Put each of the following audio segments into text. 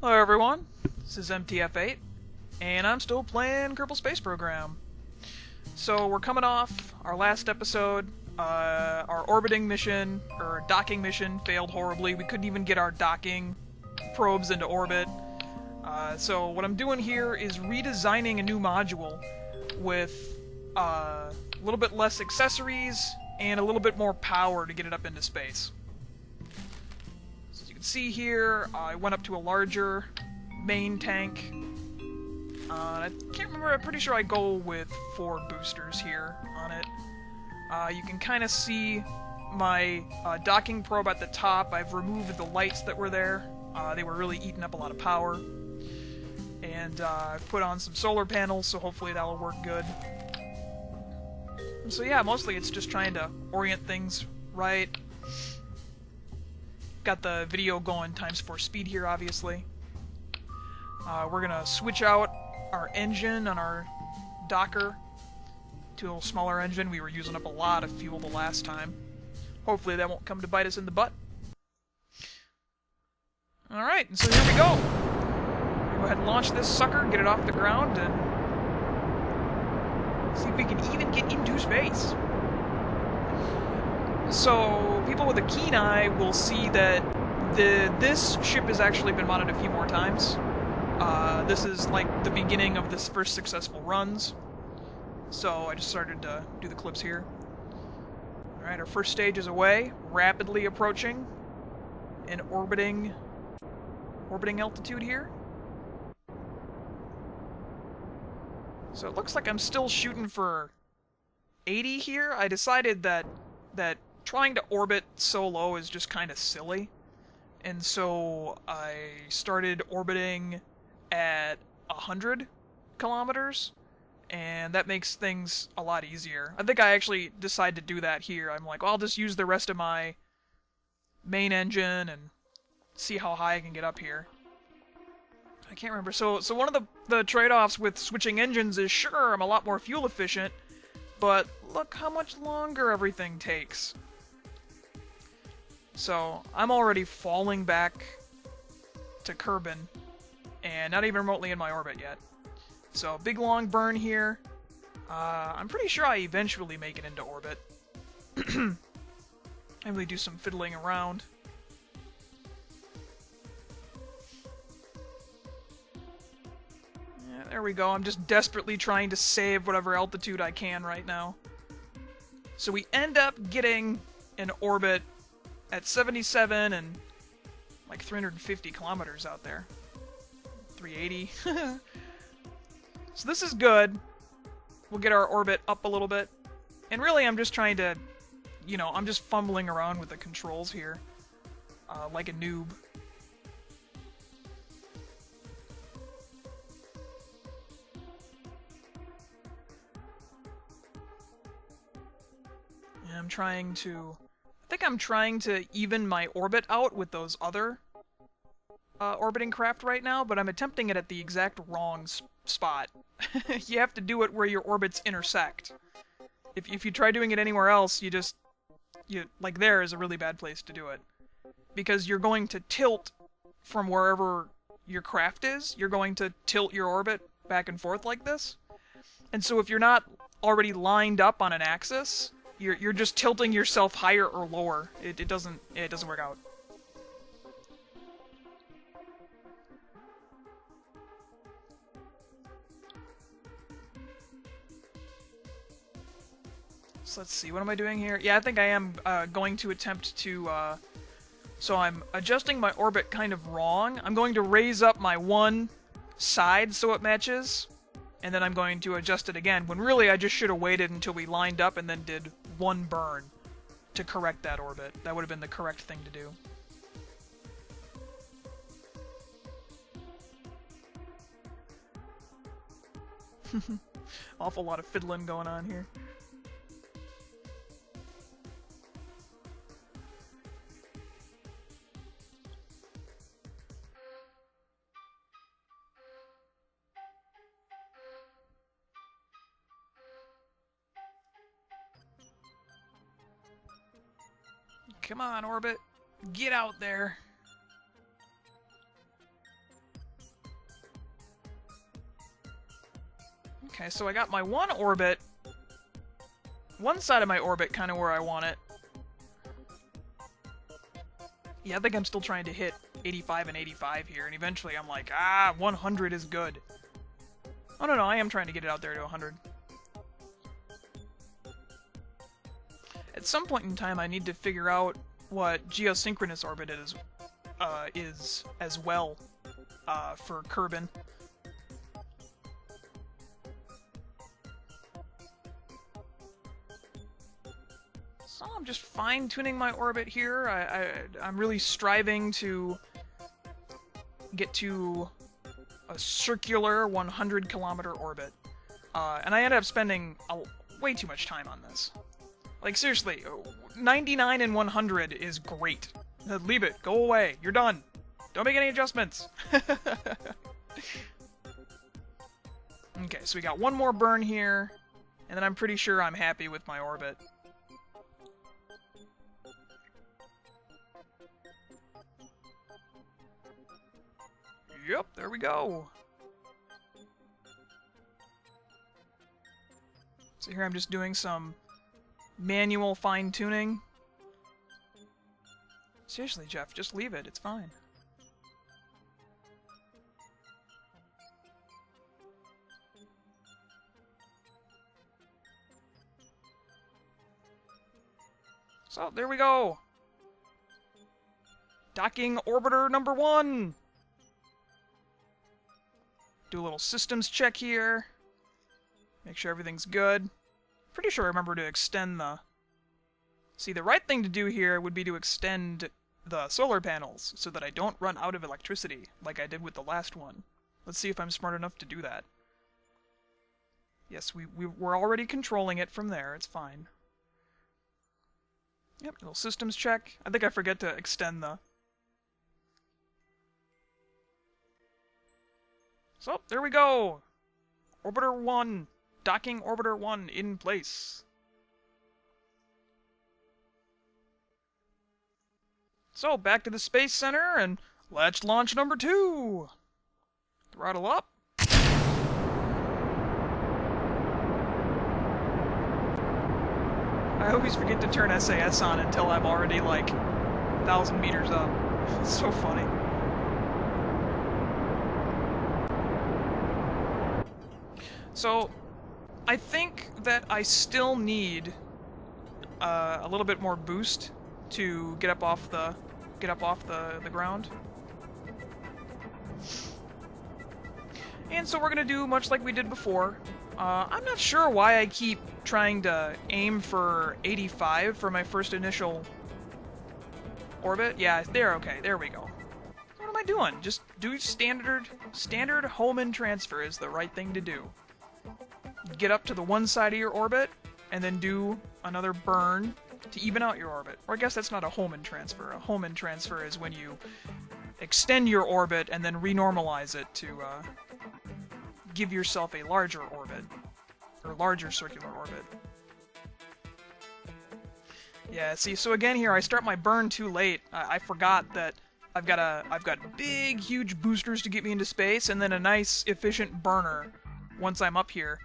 Hello everyone, this is MTF8, and I'm still playing Kerbal Space Program. So we're coming off our last episode. Our orbiting mission, or docking mission, failed horribly. We couldn't even get our docking probes into orbit. So what I'm doing here is redesigning a new module with a little bit less accessories and a little bit more power to get it up into space. As you can see here, I went up to a larger main tank. I can't remember, I'm pretty sure I go with 4 boosters here on it. You can kind of see my docking probe at the top. I've removed the lights that were there. They were really eating up a lot of power. And I've put on some solar panels, so hopefully that'll work good. And so yeah, mostly it's just trying to orient things right. Got the video going ×4 speed here, obviously. We're gonna switch out our engine on our docker to a smaller engine. We were using up a lot of fuel the last time. Hopefully that won't come to bite us in the butt. Alright, so here we go. Go ahead and launch this sucker, get it off the ground, and see if we can even get into space. So, people with a keen eye will see that this ship has actually been modded a few more times. This is like the beginning of this first successful runs. So I just started to do the clips here. Alright, our first stage is away, rapidly approaching an orbiting altitude here. So it looks like I'm still shooting for 80 here. I decided that trying to orbit so low is just kind of silly. And so I started orbiting at 100 kilometers, and that makes things a lot easier. I think I actually decided to do that here. I'm like, well, I'll just use the rest of my main engine and see how high I can get up here. I can't remember. So one of the trade-offs with switching engines is, sure, I'm a lot more fuel efficient, but look how much longer everything takes. So I'm already falling back to Kerbin, and not even remotely in my orbit yet. So big long burn here. I'm pretty sure I eventually make it into orbit. I really do some fiddling around. Yeah, there we go. I'm just desperately trying to save whatever altitude I can right now. So we end up getting an orbit at 77 and like 350 kilometers out there. 380. So this is good. We'll get our orbit up a little bit. And really I'm just trying to, I'm just fumbling around with the controls here. Like a noob. And I think I'm trying to even my orbit out with those other orbiting craft right now, but I'm attempting it at the exact wrong spot. You have to do it where your orbits intersect. If you try doing it anywhere else, like there is a really bad place to do it. Because you're going to tilt from wherever your craft is, you're going to tilt your orbit back and forth like this. And so if you're not already lined up on an axis, you're just tilting yourself higher or lower. It doesn't work out. So let's see, what am I doing here? Yeah, I think I am going to attempt to, so I'm adjusting my orbit kind of wrong. I'm going to raise up my one side so it matches, and then I'm going to adjust it again, when really I just should have waited until we lined up and then did one burn to correct that orbit. That would have been the correct thing to do. Awful lot of fiddling going on here. Come on, orbit. Get out there. Okay, so I got my one orbit, one side of my orbit kind of where I want it. Yeah, I think I'm still trying to hit 85 and 85 here, and eventually I'm like, 100 is good. Oh, no, I am trying to get it out there to 100. At some point in time, I need to figure out what geosynchronous orbit is as well for Kerbin. So I'm just fine-tuning my orbit here. I'm really striving to get to a circular 100-kilometer orbit. And I ended up spending way too much time on this. Like, seriously, 99 and 100 is great. Leave it. Go away. You're done. Don't make any adjustments. Okay, so we got one more burn here, and then I'm pretty sure I'm happy with my orbit. Yep, there we go. So here I'm just doing some manual fine-tuning. Seriously, Jeff, just leave it. It's fine. So, there we go. Docking orbiter number 1. Do a little systems check here. Make sure everything's good. Pretty sure I remember to extend the... See, the right thing to do here would be to extend the solar panels so that I don't run out of electricity, like I did with the last one. Let's see if I'm smart enough to do that. Yes, we're already controlling it from there. It's fine. Yep, little systems check. I think I forget to extend the... So, there we go! Orbiter 1! Docking Orbiter 1 in place. So, back to the Space Center, and let's launch number 2! Throttle up. I always forget to turn SAS on until I'm already, like, 1,000 meters up. It's so funny. So, I think that I still need a little bit more boost to get up off the ground. And so we're gonna do much like we did before. I'm not sure why I keep trying to aim for 85 for my first initial orbit. Yeah, okay, there we go. What am I doing? Just do standard Hohmann transfer is the right thing to do. Get up to the one side of your orbit, and then do another burn to even out your orbit. Or I guess that's not a Hohmann transfer. A Hohmann transfer is when you extend your orbit and then renormalize it to give yourself a larger orbit, or larger circular orbit. Yeah, see, so again here, I start my burn too late. I forgot that I've got big, huge boosters to get me into space, and then a nice, efficient burner once I'm up here.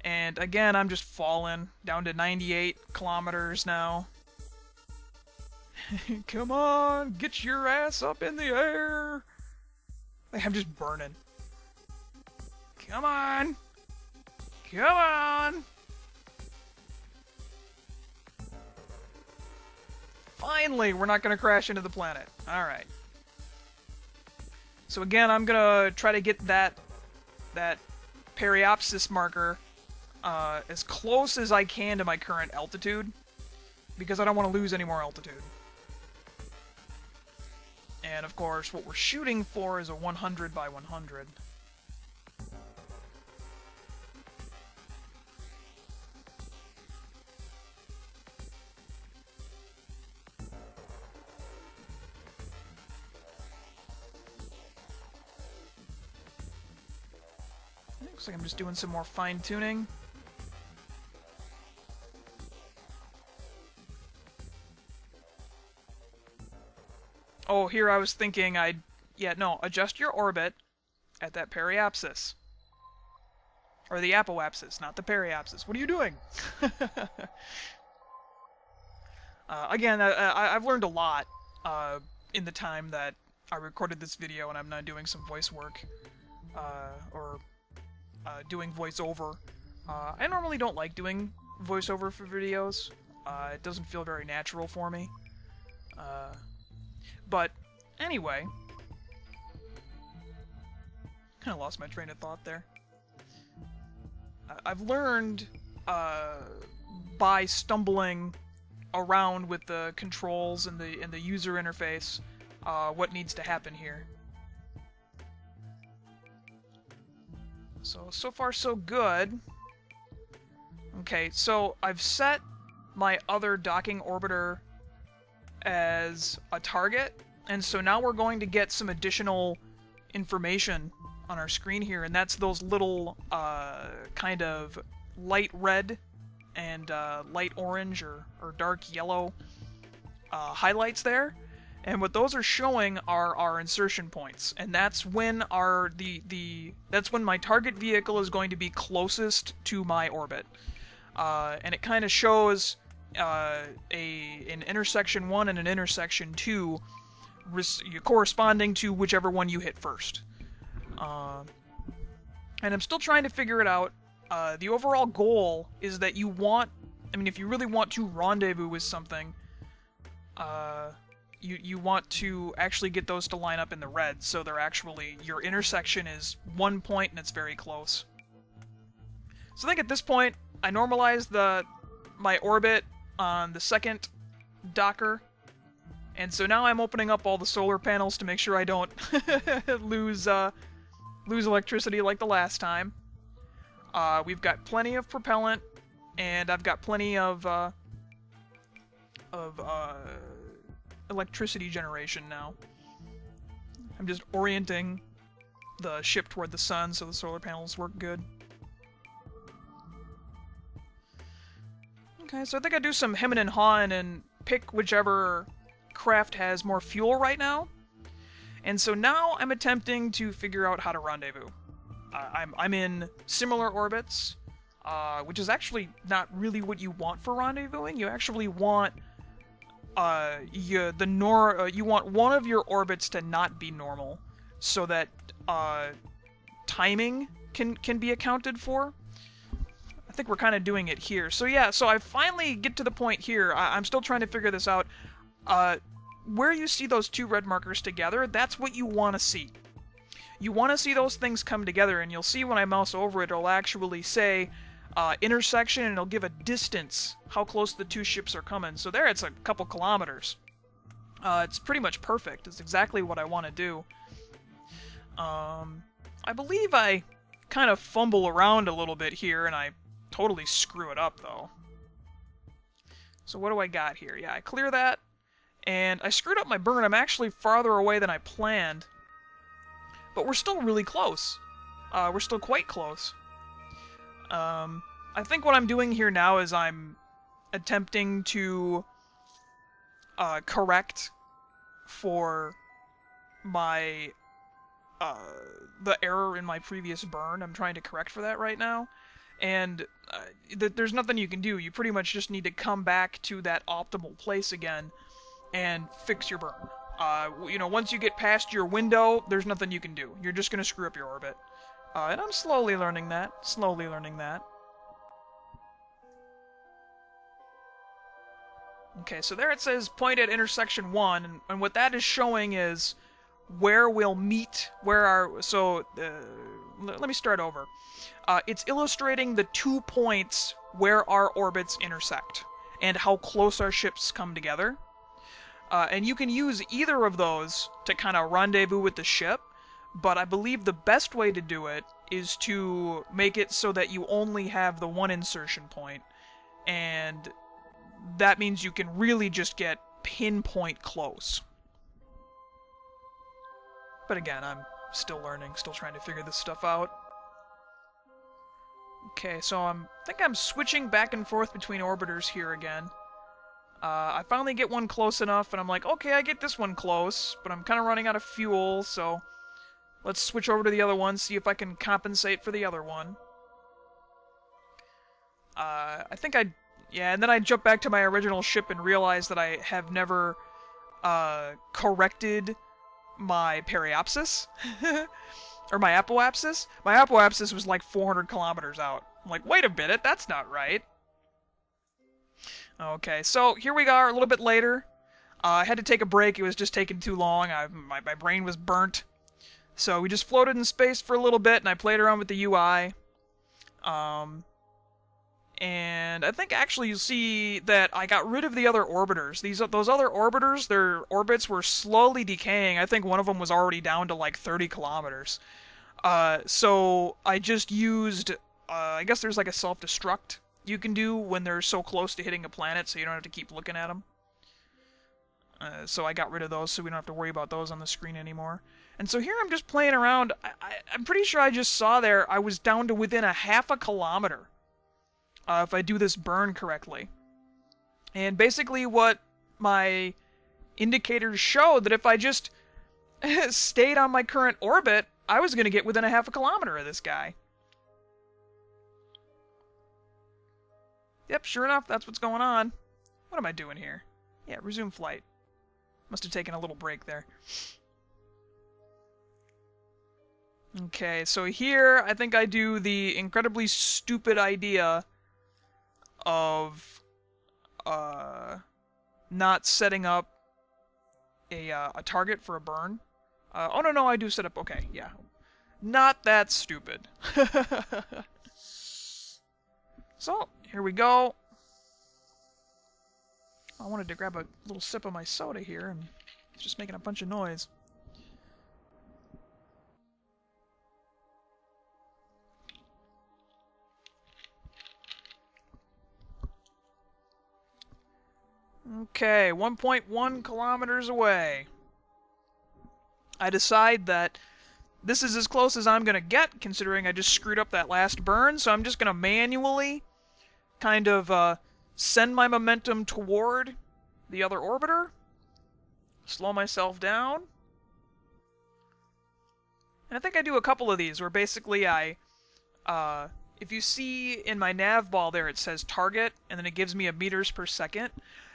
And again, I'm just falling down to 98 kilometers now. Come on, get your ass up in the air. I'm just burning. Come on. Come on. Finally, we're not going to crash into the planet. Alright. So again, I'm going to try to get that periapsis marker as close as I can to my current altitude, because I don't want to lose any more altitude. And of course, what we're shooting for is a 100 by 100. Looks like I'm just doing some more fine-tuning. Oh, here I was thinking adjust your orbit at that periapsis. Or the apoapsis, not the periapsis. What are you doing? Again, I've learned a lot in the time that I recorded this video, and I'm now doing some voice work, or doing voiceover. I normally don't like doing voiceover for videos. It doesn't feel very natural for me. But anyway, kind of lost my train of thought there. I've learned by stumbling around with the controls and the user interface what needs to happen here. So far so good. Okay, so I've set my other docking orbiter as a target, and so now we're going to get some additional information on our screen here, and that's those little kind of light red and light orange or dark yellow highlights there. And what those are showing are our insertion points, and that's when that's when my target vehicle is going to be closest to my orbit. And it kind of shows an intersection 1 and an intersection 2 corresponding to whichever one you hit first. And I'm still trying to figure it out. The overall goal is that you want, if you really want to rendezvous with something, you want to actually get those to line up in the red, so they're actually, your intersection is 1 point and it's very close. So I think at this point, I normalized my orbit on the second docker, and so now I'm opening up all the solar panels to make sure I don't lose electricity like the last time. We've got plenty of propellant, and I've got plenty of electricity generation now. I'm just orienting the ship toward the sun so the solar panels work good. Okay, so I think I do some hemming and hawing and pick whichever craft has more fuel right now. And so now I'm attempting to figure out how to rendezvous. I'm in similar orbits, which is actually not really what you want for rendezvousing. You actually want you want one of your orbits to not be normal, so that timing can be accounted for. I think we're kind of doing it here. So yeah, so I finally get to the point here. I'm still trying to figure this out. Where you see those two red markers together, that's what you want to see. You want to see those things come together, and you'll see when I mouse over it, it'll actually say intersection, and it'll give a distance, how close the two ships are coming. So there, it's a couple kilometers. It's pretty much perfect. It's exactly what I want to do. I believe I kind of fumble around a little bit here, and I totally screw it up, though. So what do I got here? Yeah, I clear that, and I screwed up my burn. I'm actually farther away than I planned, but we're still really close. We're still quite close. I think what I'm doing here now is I'm attempting to correct for my the error in my previous burn. I'm trying to correct for that right now, and there's nothing you can do. You pretty much just need to come back to that optimal place again and fix your burn. Once you get past your window, there's nothing you can do. You're just gonna screw up your orbit. And I'm slowly learning that. Okay, so there it says point at intersection 1, and what that is showing is where we'll meet, let me start over. It's illustrating the 2 points where our orbits intersect, and how close our ships come together. And you can use either of those to kind of rendezvous with the ship, but I believe the best way to do it is to make it so that you only have the one insertion point, and that means you can really just get pinpoint close. But again, I'm still learning, still trying to figure this stuff out. Okay, so I think I'm switching back and forth between orbiters here again. I finally get one close enough, and I'm like, okay, I get this one close, but I'm kind of running out of fuel, so let's switch over to the other one, see if I can compensate for the other one. I think I... Yeah, and then I jumped back to my original ship and realized that I have never corrected my periapsis. Or my apoapsis. My apoapsis was like 400 kilometers out. I'm like, wait a minute, that's not right. Okay, so here we are a little bit later. I had to take a break. It was just taking too long. My brain was burnt. So we just floated in space for a little bit, and I played around with the UI. And I think actually you'll see that I got rid of the other orbiters. Those other orbiters, their orbits were slowly decaying. I think one of them was already down to like 30 kilometers. So I just used, I guess there's like a self-destruct you can do when they're so close to hitting a planet, so you don't have to keep looking at them. So I got rid of those, so we don't have to worry about those on the screen anymore. And so here I'm just playing around. I'm pretty sure I just saw there I was down to within a half a kilometer. If I do this burn correctly. And basically what my indicators showed that if I just stayed on my current orbit, I was going to get within a half a kilometer of this guy. Yep, sure enough, that's what's going on. What am I doing here? Yeah, resume flight. Must have taken a little break there. Okay, so here I think I do the incredibly stupid idea of not setting up a target for a burn. Oh no, I do set up. Okay, yeah, not that stupid. So here we go. I wanted to grab a little sip of my soda here, and it's just making a bunch of noise. Okay, 1.1 kilometers away. I decide that this is as close as I'm going to get, considering I just screwed up that last burn, so I'm just going to manually kind of send my momentum toward the other orbiter, slow myself down, and I think I do a couple of these where basically if you see in my nav ball there it says target, and then it gives me a meters per second,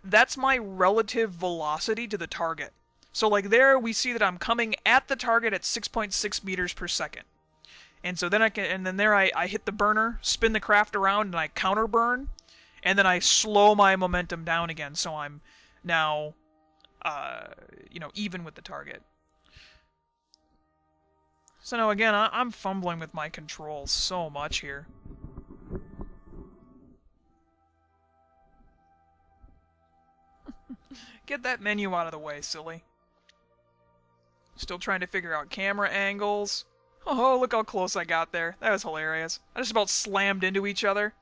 that's my relative velocity to the target. So like there we see that I'm coming at the target at 6.6 meters per second. And so then I hit the burner, spin the craft around, and I counter burn, and then I slow my momentum down again, so I'm now even with the target. So now again, I'm fumbling with my controls so much here. Get that menu out of the way, silly. Still trying to figure out camera angles. Oh, look how close I got there. That was hilarious. I just about slammed into each other.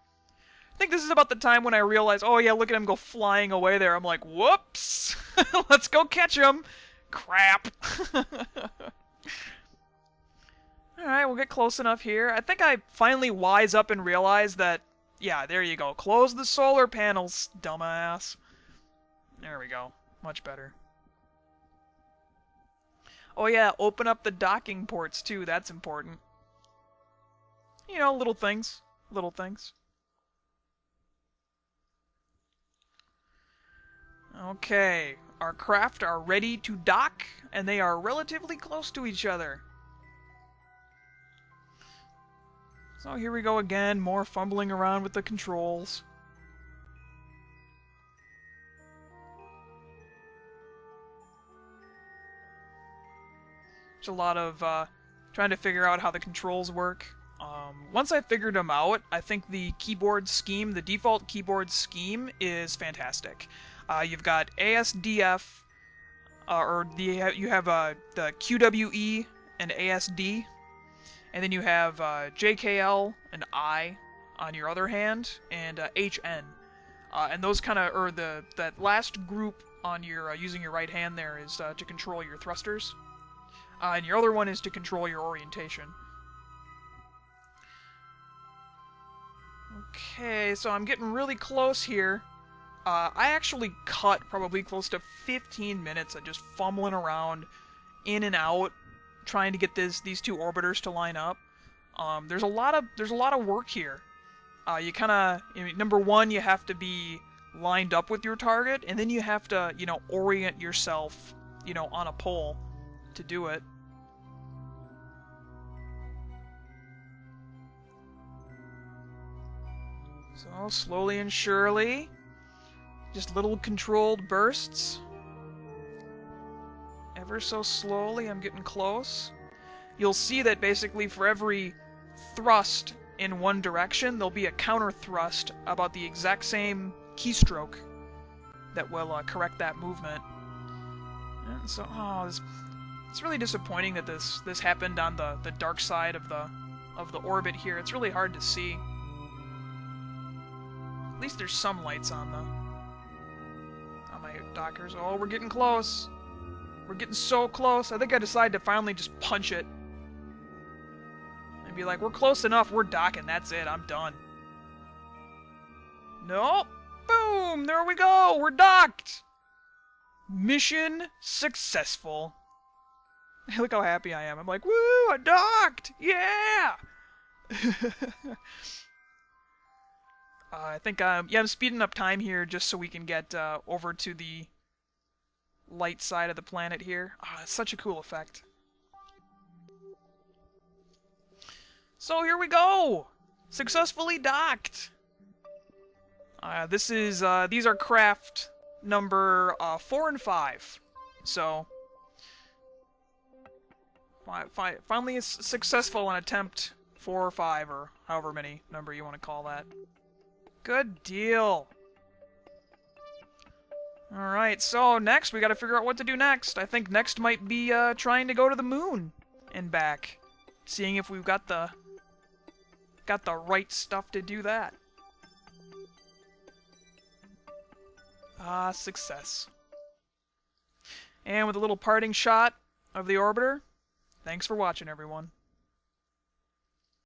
I think this is about the time when I realized, oh yeah, look at him go flying away there. I'm like, whoops! Let's go catch him! Crap! Alright, we'll get close enough here. I think I finally wise up and realize that, yeah, there you go. Close the solar panels, dumbass. There we go. Much better. Oh yeah, open up the docking ports too. That's important. You know, little things. Little things. Okay, our craft are ready to dock, and they are relatively close to each other. So here we go again, more fumbling around with the controls. There's a lot of trying to figure out how the controls work. Once I figured them out, I think the keyboard scheme, the default keyboard scheme, is fantastic. You've got ASDF, you have the QWE and ASD, and then you have JKL and I on your other hand, and HN. And those kind of, or that last group on your using your right hand there is to control your thrusters. And your other one is to control your orientation. Okay, so I'm getting really close here. I actually cut probably close to 15 minutes of just fumbling around, in and out, trying to get these two orbiters to line up. There's a lot of work here. You kind of, number one, you have to be lined up with your target, and then you have to, orient yourself, on a pole to do it. So, slowly and surely, just little controlled bursts. Ever so slowly, I'm getting close. You'll see that basically for every thrust in one direction, there'll be a counter thrust about the exact same keystroke that will correct that movement. And so, it's really disappointing that this happened on the dark side of the orbit here. It's really hard to see. At least there's some lights on my Dockers. Oh, we're getting close. We're getting so close. I think I decided to finally just punch it. And be like, we're close enough, we're docking, that's it, I'm done. Nope. Boom! There we go! We're docked! Mission successful. Look how happy I am. I'm like, woo! I docked! Yeah! I think, yeah, I'm speeding up time here just so we can get over to the light side of the planet here. It's such a cool effect. So here we go! Successfully docked! These are craft number 4 and 5. So, finally it's successful on attempt 4 or 5, or however many number you want to call that. Good deal! Alright, so next we gotta figure out what to do next. I think next might be trying to go to the moon and back. Seeing if we've got the right stuff to do that. Success. And with a little parting shot of the orbiter, thanks for watching, everyone.